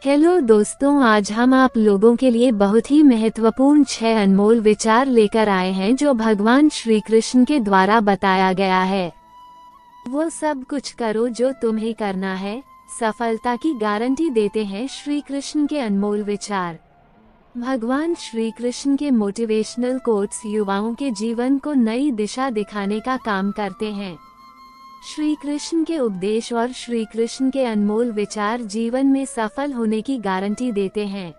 Hello दोस्तों, आज हम आप लोगों के लिए बहुत ही महत्वपूर्ण 6 अनमोल विचार लेकर आए हैं जो भगवान श्री कृष्ण के द्वारा बताया गया है। वो सब कुछ करो जो तुम्हें करना है, सफलता की गारंटी देते हैं श्री कृष्ण के अनमोल विचार। भगवान श्री कृष्ण के मोटिवेशनल कोट्स युवाओं के जीवन को नई दिशा दिखाने का काम करते हैं। श्री कृष्ण के उपदेश और श्री कृष्ण के अनमोल विचार जीवन में सफल होने की गारंटी देते हैं।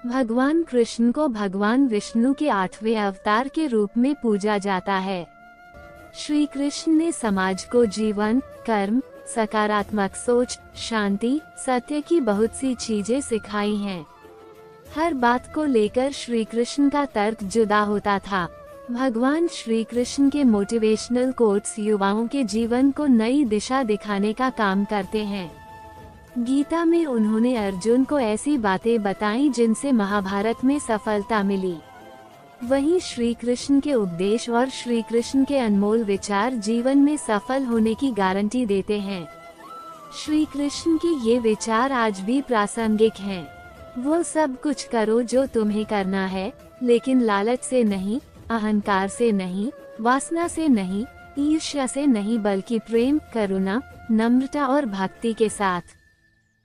भगवान कृष्ण को भगवान विष्णु के 8वें अवतार के रूप में पूजा जाता है। श्री कृष्ण ने समाज को जीवन, कर्म, सकारात्मक सोच, शांति, सत्य की बहुत सी चीजें सिखाई हैं। हर बात को लेकर श्री कृष्ण का तर्क जुदा होता था। भगवान श्री कृष्ण के मोटिवेशनल कोट्स युवाओं के जीवन को नई दिशा दिखाने का काम करते हैं। गीता में उन्होंने अर्जुन को ऐसी बातें बताई जिनसे महाभारत में सफलता मिली। वहीं श्री कृष्ण के उपदेश और श्री कृष्ण के अनमोल विचार जीवन में सफल होने की गारंटी देते हैं। श्री कृष्ण के ये विचार आज भी प्रासंगिक हैं। वो सब कुछ करो जो तुम्हें करना है, लेकिन लालच से नहीं, अहंकार से नहीं, वासना से नहीं, ईर्ष्या से नहीं, बल्कि प्रेम, करुणा, नम्रता और भक्ति के साथ।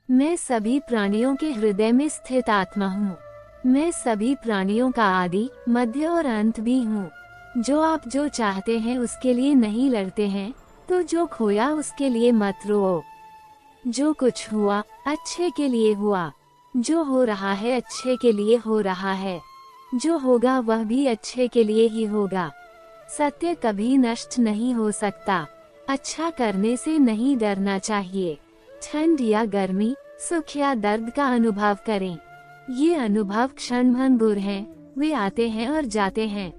मैं सभी प्राणियों के हृदय में स्थित आत्मा हूँ। मैं सभी प्राणियों का आदि, मध्य और अंत भी हूँ। जो चाहते हैं उसके लिए नहीं लड़ते हैं, तो जो खोया उसके लिए मत रोओ। जो कुछ हुआ अच्छे के लिए हुआ। जो हो रहा है अच्छे के लिए हो रहा है। जो होगा वह भी अच्छे के लिए ही होगा। सत्य कभी नष्ट नहीं हो सकता। अच्छा करने से नहीं डरना चाहिए। ठंड या गर्मी, सुख या दर्द का अनुभव करें। ये अनुभव क्षणभंगुर हैं, वे आते हैं और जाते हैं।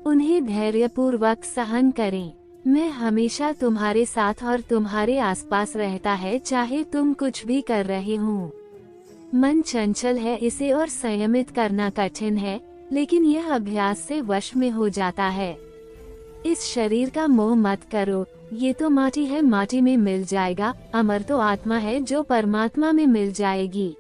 उन्हें धैर्यपूर्वक सहन करें। मैं हमेशा तुम्हारे साथ और तुम्हारे आसपास रहता है, चाहे तुम कुछ भी कर रहे हो। मन चंचल है, इसे और संयमित करना कठिन है, लेकिन यह अभ्यास से वश में हो जाता है। इस शरीर का मोह मत करो, ये तो माटी है, माटी में मिल जाएगा। अमर तो आत्मा है जो परमात्मा में मिल जाएगी।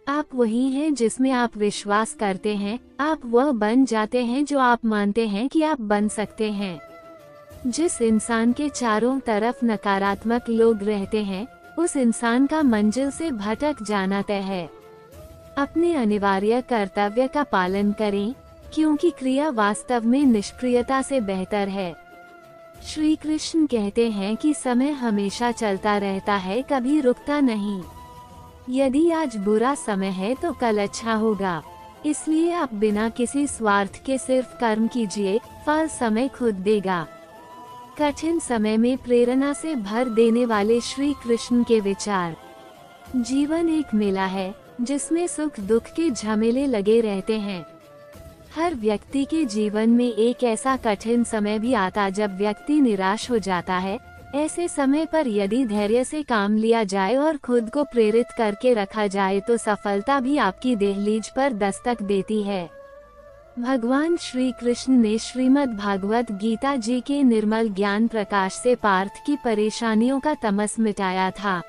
आप वही हैं जिसमें आप विश्वास करते हैं। आप वह बन जाते हैं जो आप मानते हैं कि आप बन सकते हैं। जिस इंसान के चारों तरफ नकारात्मक लोग रहते हैं, उस इंसान का मंजिल से भटक जाना तय है। अपने अनिवार्य कर्तव्य का पालन करें, क्योंकि क्रिया वास्तव में निष्क्रियता से बेहतर है। श्री कृष्ण कहते हैं कि समय हमेशा चलता रहता है, कभी रुकता नहीं। यदि आज बुरा समय है तो कल अच्छा होगा। इसलिए आप बिना किसी स्वार्थ के सिर्फ कर्म कीजिए, फल समय खुद देगा। कठिन समय में प्रेरणा से भर देने वाले श्री कृष्ण के विचार। जीवन एक मेला है जिसमें सुख दुख के झमेले लगे रहते हैं। हर व्यक्ति के जीवन में एक ऐसा कठिन समय भी आता जब व्यक्ति निराश हो जाता है। ऐसे समय पर यदि धैर्य से काम लिया जाए और खुद को प्रेरित करके रखा जाए तो सफलता भी आपकी दहलीज पर दस्तक देती है। भगवान श्री कृष्ण ने श्रीमद् भागवत गीता जी के निर्मल ज्ञान प्रकाश से पार्थ की परेशानियों का तमस मिटाया था।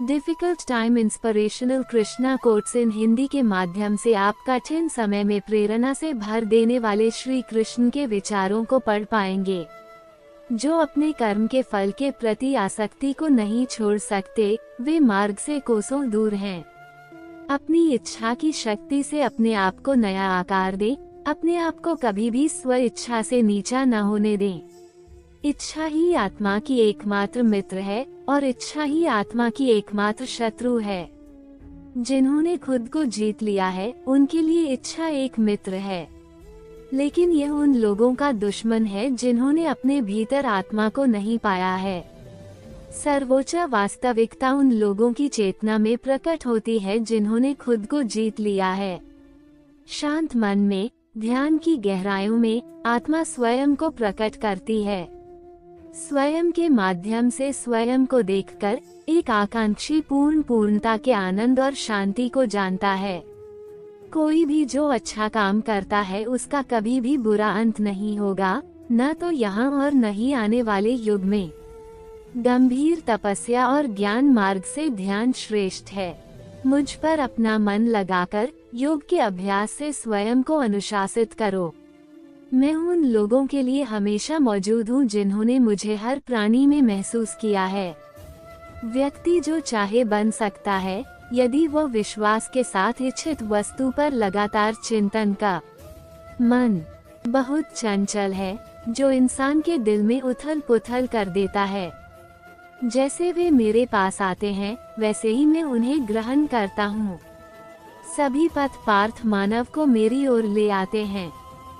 Difficult time inspirational Krishna quotes in Hindi के माध्यम से आप कठिन समय में प्रेरणा से भर देने वाले श्री कृष्ण के विचारों को पढ़ पाएंगे। जो अपने कर्म के फल के प्रति आसक्ति को नहीं छोड़ सकते, वे मार्ग से कोसों दूर हैं। अपनी इच्छा की शक्ति से अपने आप को नया आकार दें। अपने आप को कभी भी स्व इच्छा से नीचा न होने दें। इच्छा ही आत्मा की एकमात्र मित्र है और इच्छा ही आत्मा की एकमात्र शत्रु है। जिन्होंने खुद को जीत लिया है, उनके लिए इच्छा एक मित्र है, लेकिन यह उन लोगों का दुश्मन है जिन्होंने अपने भीतर आत्मा को नहीं पाया है। सर्वोच्च वास्तविकता उन लोगों की चेतना में प्रकट होती है जिन्होंने खुद को जीत लिया है। शांत मन में, ध्यान की गहराइयों में आत्मा स्वयं को प्रकट करती है। स्वयं के माध्यम से स्वयं को देखकर एक आकांक्षी पूर्णता के आनंद और शांति को जानता है। कोई भी जो अच्छा काम करता है उसका कभी भी बुरा अंत नहीं होगा, न तो यहाँ और न ही आने वाले युग में। गंभीर तपस्या और ज्ञान मार्ग से ध्यान श्रेष्ठ है। मुझ पर अपना मन लगाकर योग के अभ्यास से स्वयं को अनुशासित करो। मैं उन लोगों के लिए हमेशा मौजूद हूँ जिन्होंने मुझे हर प्राणी में महसूस किया है। व्यक्ति जो चाहे बन सकता है, यदि वह विश्वास के साथ इच्छित वस्तु पर लगातार चिंतन का। मन बहुत चंचल है, जो इंसान के दिल में उथल पुथल कर देता है। जैसे वे मेरे पास आते हैं, वैसे ही मैं उन्हें ग्रहण करता हूँ। सभी पथ पार्थ मानव को मेरी ओर ले आते हैं।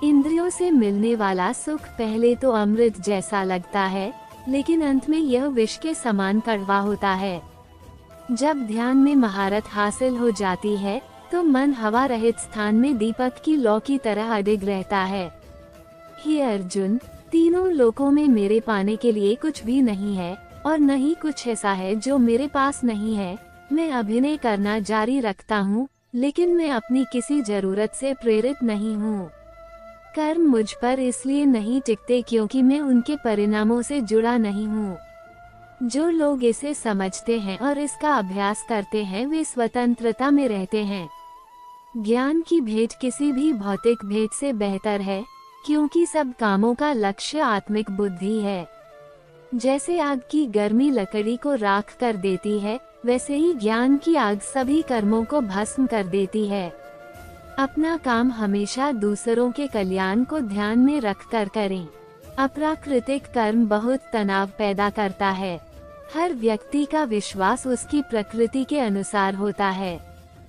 इंद्रियों से मिलने वाला सुख पहले तो अमृत जैसा लगता है, लेकिन अंत में यह विष के समान कड़वा होता है। जब ध्यान में महारत हासिल हो जाती है, तो मन हवा रहित स्थान में दीपक की लौ की तरह अडिग रहता है। हे अर्जुन, तीनों लोकों में मेरे पाने के लिए कुछ भी नहीं है, और न ही कुछ ऐसा है जो मेरे पास नहीं है। मैं अभिनय करना जारी रखता हूँ, लेकिन मैं अपनी किसी जरूरत से प्रेरित नहीं हूँ। कर्म मुझ पर इसलिए नहीं टिकते क्योंकि मैं उनके परिणामों से जुड़ा नहीं हूँ। जो लोग इसे समझते हैं और इसका अभ्यास करते हैं, वे स्वतंत्रता में रहते हैं। ज्ञान की भेंट किसी भी भौतिक भेंट से बेहतर है, क्योंकि सब कामों का लक्ष्य आत्मिक बुद्धि है। जैसे आग की गर्मी लकड़ी को राख कर देती है, वैसे ही ज्ञान की आग सभी कर्मों को भस्म कर देती है। अपना काम हमेशा दूसरों के कल्याण को ध्यान में रखकर करें। अप्राकृतिक कर्म बहुत तनाव पैदा करता है। हर व्यक्ति का विश्वास उसकी प्रकृति के अनुसार होता है।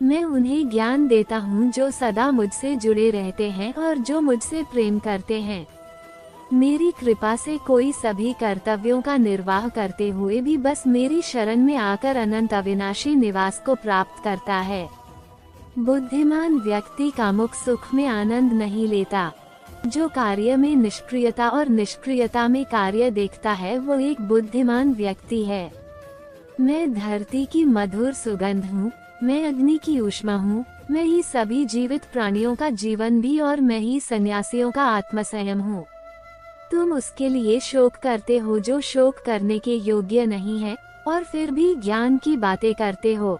मैं उन्हें ज्ञान देता हूँ जो सदा मुझसे जुड़े रहते हैं और जो मुझसे प्रेम करते हैं। मेरी कृपा से कोई सभी कर्तव्यों का निर्वाह करते हुए भी बस मेरी शरण में आकर अनंत अविनाशी निवास को प्राप्त करता है। बुद्धिमान व्यक्ति कामुक सुख में आनंद नहीं लेता। जो कार्य में निष्क्रियता और निष्क्रियता में कार्य देखता है, वो एक बुद्धिमान व्यक्ति है। मैं धरती की मधुर सुगंध हूँ, मैं अग्नि की ऊष्मा हूँ, मैं ही सभी जीवित प्राणियों का जीवन भी और मैं ही सन्यासियों का आत्मसंयम हूँ। तुम उसके लिए शोक करते हो जो शोक करने के योग्य नहीं है, और फिर भी ज्ञान की बातें करते हो।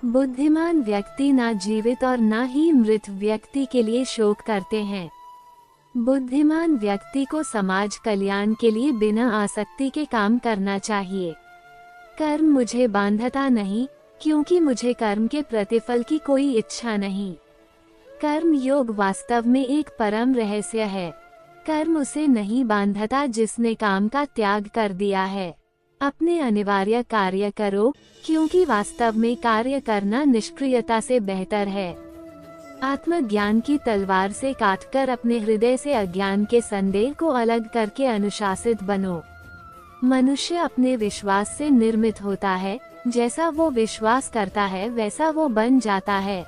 बुद्धिमान व्यक्ति ना जीवित और ना ही मृत व्यक्ति के लिए शोक करते हैं। बुद्धिमान व्यक्ति को समाज कल्याण के लिए बिना आसक्ति के काम करना चाहिए। कर्म मुझे बांधता नहीं, क्योंकि मुझे कर्म के प्रतिफल की कोई इच्छा नहीं। कर्म योग वास्तव में एक परम रहस्य है। कर्म उसे नहीं बांधता जिसने काम का त्याग कर दिया है। अपने अनिवार्य कार्य करो, क्योंकि वास्तव में कार्य करना निष्क्रियता से बेहतर है। आत्मज्ञान की तलवार से काटकर अपने हृदय से अज्ञान के संदेह को अलग करके अनुशासित बनो। मनुष्य अपने विश्वास से निर्मित होता है, जैसा वो विश्वास करता है वैसा वो बन जाता है।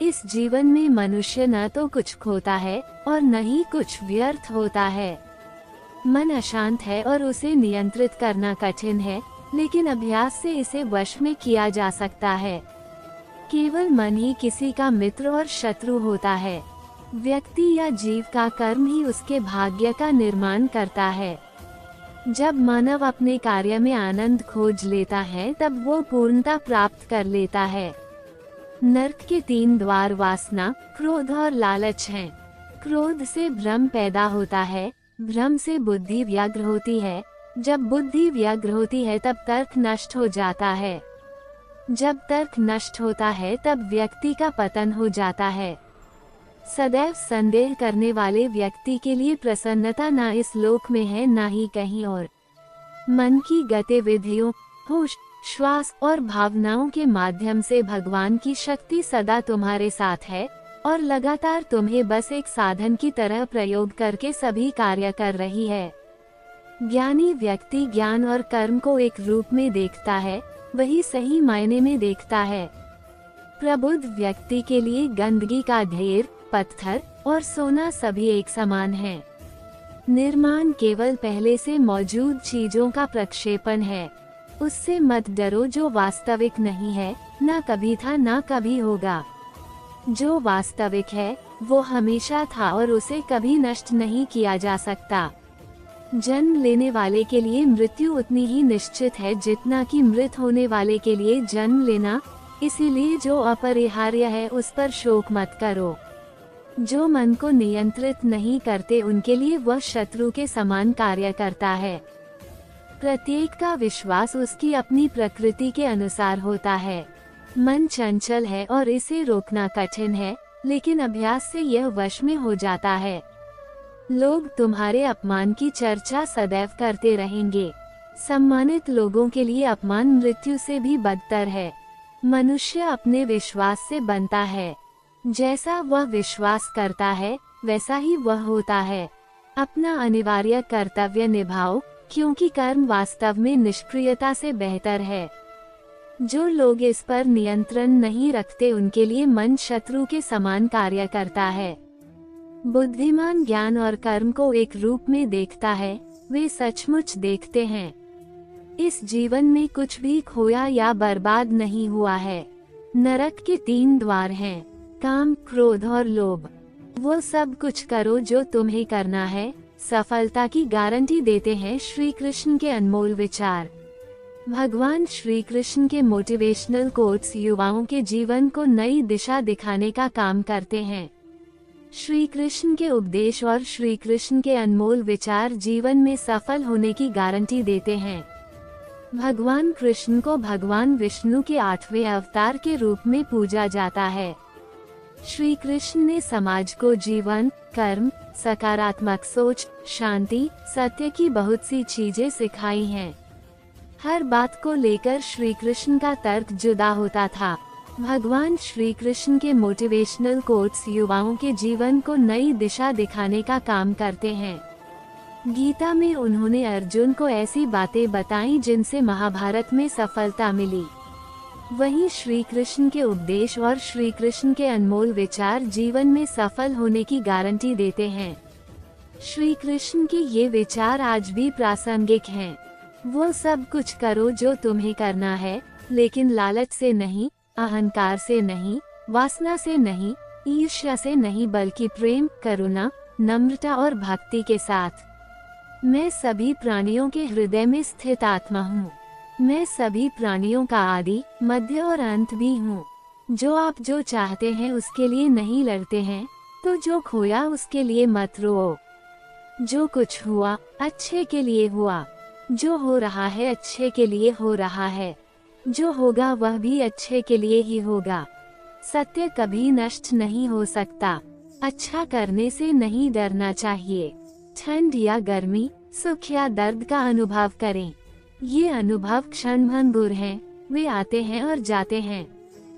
इस जीवन में मनुष्य न तो कुछ खोता है और न ही कुछ व्यर्थ होता है। मन अशांत है और उसे नियंत्रित करना कठिन है, लेकिन अभ्यास से इसे वश में किया जा सकता है। केवल मन ही किसी का मित्र और शत्रु होता है। व्यक्ति या जीव का कर्म ही उसके भाग्य का निर्माण करता है। जब मानव अपने कार्य में आनंद खोज लेता है, तब वो पूर्णता प्राप्त कर लेता है। नरक के 3 द्वार वासना, क्रोध और लालच हैं। क्रोध से भ्रम पैदा होता है, भ्रम से बुद्धि व्यग्र होती है, जब बुद्धि व्यग्र होती है तब तर्क नष्ट हो जाता है, जब तर्क नष्ट होता है तब व्यक्ति का पतन हो जाता है। सदैव संदेह करने वाले व्यक्ति के लिए प्रसन्नता ना इस लोक में है ना ही कहीं और। मन की गतिविधियों, होश, श्वास और भावनाओं के माध्यम से भगवान की शक्ति सदा तुम्हारे साथ है और लगातार तुम्हें बस एक साधन की तरह प्रयोग करके सभी कार्य कर रही है। ज्ञानी व्यक्ति ज्ञान और कर्म को एक रूप में देखता है, वही सही मायने में देखता है। प्रबुद्ध व्यक्ति के लिए गंदगी का ढेर, पत्थर और सोना सभी एक समान है। निर्माण केवल पहले से मौजूद चीजों का प्रक्षेपण है। उससे मत डरो जो वास्तविक नहीं है, ना कभी था ना कभी होगा। जो वास्तविक है वो हमेशा था और उसे कभी नष्ट नहीं किया जा सकता। जन्म लेने वाले के लिए मृत्यु उतनी ही निश्चित है जितना कि मृत होने वाले के लिए जन्म लेना, इसीलिए जो अपरिहार्य है उस पर शोक मत करो। जो मन को नियंत्रित नहीं करते उनके लिए वह शत्रु के समान कार्य करता है। प्रत्येक का विश्वास उसकी अपनी प्रकृति के अनुसार होता है। मन चंचल है और इसे रोकना कठिन है, लेकिन अभ्यास से यह वश में हो जाता है। लोग तुम्हारे अपमान की चर्चा सदैव करते रहेंगे। सम्मानित लोगों के लिए अपमान मृत्यु से भी बदतर है। मनुष्य अपने विश्वास से बनता है। जैसा वह विश्वास करता है वैसा ही वह होता है। अपना अनिवार्य कर्तव्य निभाओ, क्योंकि कर्म वास्तव में निष्क्रियता से बेहतर है। जो लोग इस पर नियंत्रण नहीं रखते उनके लिए मन शत्रु के समान कार्य करता है। बुद्धिमान ज्ञान और कर्म को एक रूप में देखता है, वे सचमुच देखते हैं। इस जीवन में कुछ भी खोया या बर्बाद नहीं हुआ है। नरक के 3 द्वार हैं, काम, क्रोध और लोभ। वो सब कुछ करो जो तुम्हें करना है, सफलता की गारंटी देते हैं श्री कृष्ण के अनमोल विचार। भगवान श्री कृष्ण के मोटिवेशनल कोट्स युवाओं के जीवन को नई दिशा दिखाने का काम करते हैं। श्री कृष्ण के उपदेश और श्री कृष्ण के अनमोल विचार जीवन में सफल होने की गारंटी देते हैं। भगवान कृष्ण को भगवान विष्णु के 8वें अवतार के रूप में पूजा जाता है। श्री कृष्ण ने समाज को जीवन, कर्म, सकारात्मक सोच, शांति, सत्य की बहुत सी चीजें सिखाई हैं। हर बात को लेकर श्री कृष्ण का तर्क जुदा होता था। भगवान श्री कृष्ण के मोटिवेशनल कोट्स युवाओं के जीवन को नई दिशा दिखाने का काम करते हैं। गीता में उन्होंने अर्जुन को ऐसी बातें बताई जिनसे महाभारत में सफलता मिली। वहीं श्री कृष्ण के उपदेश और श्री कृष्ण के अनमोल विचार जीवन में सफल होने की गारंटी देते हैं। श्री कृष्ण के ये विचार आज भी प्रासंगिक हैं। वो सब कुछ करो जो तुम्हें करना है, लेकिन लालच से नहीं, अहंकार से नहीं, वासना से नहीं, ईर्ष्या से नहीं, बल्कि प्रेम, करुणा, नम्रता और भक्ति के साथ। मैं सभी प्राणियों के हृदय में स्थित आत्मा हूँ। मैं सभी प्राणियों का आदि, मध्य और अंत भी हूँ। जो चाहते हैं उसके लिए नहीं लड़ते हैं, तो जो खोया उसके लिए मत रो। जो कुछ हुआ अच्छे के लिए हुआ। जो हो रहा है अच्छे के लिए हो रहा है। जो होगा वह भी अच्छे के लिए ही होगा। सत्य कभी नष्ट नहीं हो सकता। अच्छा करने से नहीं डरना चाहिए। ठंड या गर्मी, सुख या दर्द का अनुभव करें। ये अनुभव क्षणभंगुर हैं, वे आते हैं और जाते हैं।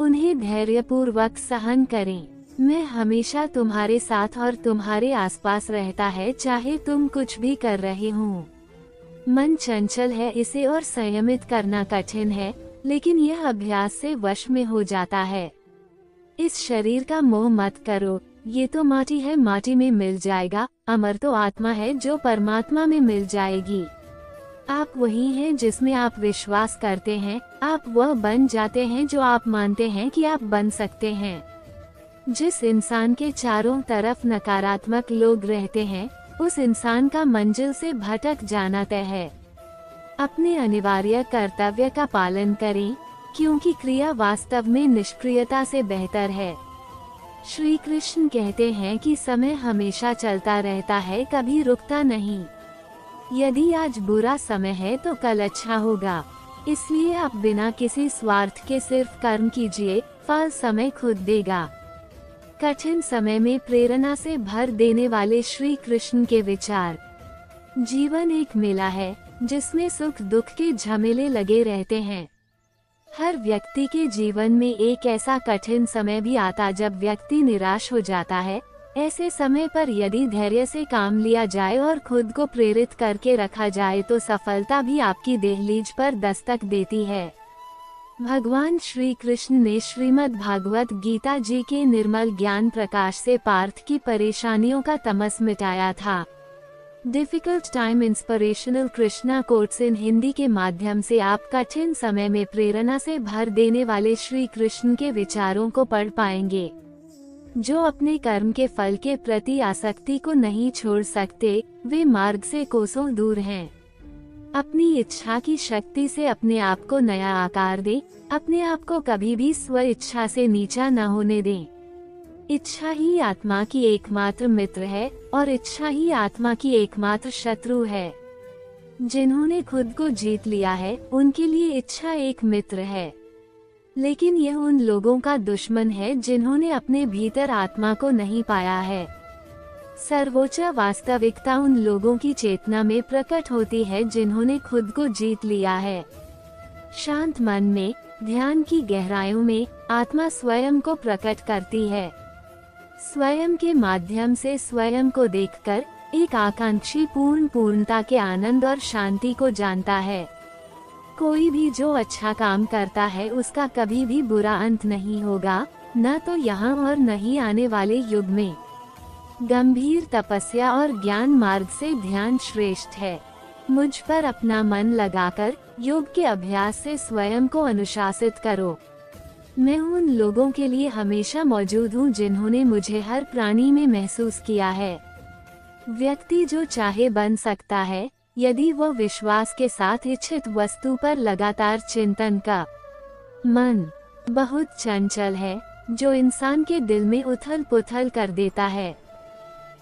उन्हें धैर्यपूर्वक सहन करें। मैं हमेशा तुम्हारे साथ और तुम्हारे आसपास रहता है, चाहे तुम कुछ भी कर रहे हो। मन चंचल है, इसे और संयमित करना कठिन है, लेकिन यह अभ्यास से वश में हो जाता है। इस शरीर का मोह मत करो। ये तो माटी है, माटी में मिल जाएगा। अमर तो आत्मा है जो परमात्मा में मिल जाएगी। आप वही हैं जिसमें आप विश्वास करते हैं। आप वह बन जाते हैं जो आप मानते हैं कि आप बन सकते हैं। जिस इंसान के चारों तरफ नकारात्मक लोग रहते हैं, उस इंसान का मंजिल से भटक जाना तय है। अपने अनिवार्य कर्तव्य का पालन करें, क्योंकि क्रिया वास्तव में निष्क्रियता से बेहतर है। श्री कृष्ण कहते हैं कि समय हमेशा चलता रहता है, कभी रुकता नहीं। यदि आज बुरा समय है तो कल अच्छा होगा। इसलिए आप बिना किसी स्वार्थ के सिर्फ कर्म कीजिए, फल समय खुद देगा। कठिन समय में प्रेरणा से भर देने वाले श्री कृष्ण के विचार। जीवन एक मेला है जिसमें सुख दुख के झमेले लगे रहते हैं। हर व्यक्ति के जीवन में एक ऐसा कठिन समय भी आता जब व्यक्ति निराश हो जाता है। ऐसे समय पर यदि धैर्य से काम लिया जाए और खुद को प्रेरित करके रखा जाए तो सफलता भी आपकी दहलीज पर दस्तक देती है। भगवान श्री कृष्ण ने श्रीमद् भागवत गीता जी के निर्मल ज्ञान प्रकाश से पार्थ की परेशानियों का तमस मिटाया था। Difficult time inspirational Krishna quotes in Hindi के माध्यम से आप कठिन समय में प्रेरणा से भर देने वाले श्री कृष्ण के विचारों को पढ़ पाएंगे। जो अपने कर्म के फल के प्रति आसक्ति को नहीं छोड़ सकते, वे मार्ग से कोसों दूर हैं। अपनी इच्छा की शक्ति से अपने आप को नया आकार दे। अपने आप को कभी भी स्व इच्छा से नीचा न होने दें। इच्छा ही आत्मा की एकमात्र मित्र है और इच्छा ही आत्मा की एकमात्र शत्रु है। जिन्होंने खुद को जीत लिया है उनके लिए इच्छा एक मित्र है, लेकिन यह उन लोगों का दुश्मन है जिन्होंने अपने भीतर आत्मा को नहीं पाया है। सर्वोच्च वास्तविकता उन लोगों की चेतना में प्रकट होती है जिन्होंने खुद को जीत लिया है। शांत मन में, ध्यान की गहराइयों में आत्मा स्वयं को प्रकट करती है। स्वयं के माध्यम से स्वयं को देखकर एक आकांक्षी पूर्णता के आनंद और शांति को जानता है। कोई भी जो अच्छा काम करता है उसका कभी भी बुरा अंत नहीं होगा, न तो यहाँ और न ही आने वाले युग में। गंभीर तपस्या और ज्ञान मार्ग से ध्यान श्रेष्ठ है। मुझ पर अपना मन लगाकर योग के अभ्यास से स्वयं को अनुशासित करो। मैं उन लोगों के लिए हमेशा मौजूद हूँ जिन्होंने मुझे हर प्राणी में महसूस किया है। व्यक्ति जो चाहे बन सकता है यदि वह विश्वास के साथ इच्छित वस्तु पर लगातार चिंतन का। मन बहुत चंचल है जो इंसान के दिल में उथल पुथल कर देता है।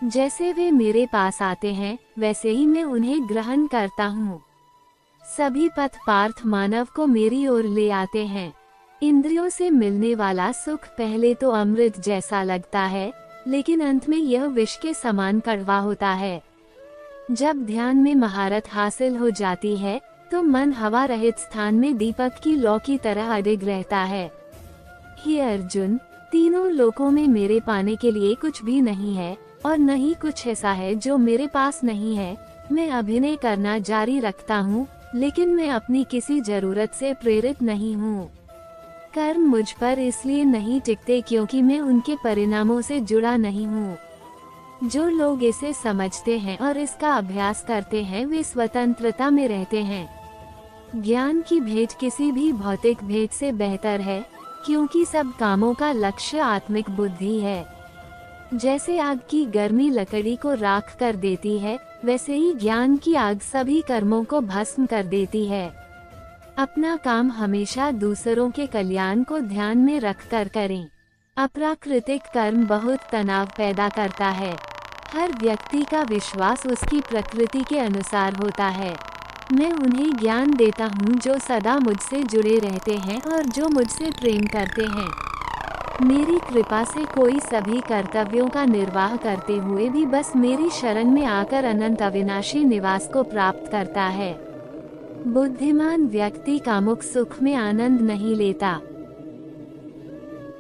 जैसे वे मेरे पास आते हैं वैसे ही मैं उन्हें ग्रहण करता हूँ। सभी पथ पार्थ मानव को मेरी ओर ले आते हैं। इंद्रियों से मिलने वाला सुख पहले तो अमृत जैसा लगता है, लेकिन अंत में यह विष के समान कड़वा होता है। जब ध्यान में महारत हासिल हो जाती है तो मन हवा रहित स्थान में दीपक की लौ की तरह अडिग रहता है। हे अर्जुन, तीनों लोकों में मेरे पाने के लिए कुछ भी नहीं है और न ही कुछ ऐसा है जो मेरे पास नहीं है। मैं अभिनय करना जारी रखता हूँ, लेकिन मैं अपनी किसी जरूरत से प्रेरित नहीं हूँ। कर्म मुझ पर इसलिए नहीं टिकते क्योंकि मैं उनके परिणामों से जुड़ा नहीं हूँ। जो लोग इसे समझते हैं और इसका अभ्यास करते हैं वे स्वतंत्रता में रहते हैं। ज्ञान की भेंट किसी भी भौतिक भेंट से बेहतर है, क्योंकि सब कामों का लक्ष्य आत्मिक बुद्धि है। जैसे आग की गर्मी लकड़ी को राख कर देती है, वैसे ही ज्ञान की आग सभी कर्मों को भस्म कर देती है। अपना काम हमेशा दूसरों के कल्याण को ध्यान में रखकर करें। अप्राकृतिक कर्म बहुत तनाव पैदा करता है। हर व्यक्ति का विश्वास उसकी प्रकृति के अनुसार होता है। मैं उन्हें ज्ञान देता हूँ जो सदा मुझसे जुड़े रहते हैं और जो मुझसे प्रेम करते हैं। मेरी कृपा से कोई सभी कर्तव्यों का निर्वाह करते हुए भी बस मेरी शरण में आकर अनंत अविनाशी निवास को प्राप्त करता है। बुद्धिमान व्यक्ति कामुक सुख में आनंद नहीं लेता।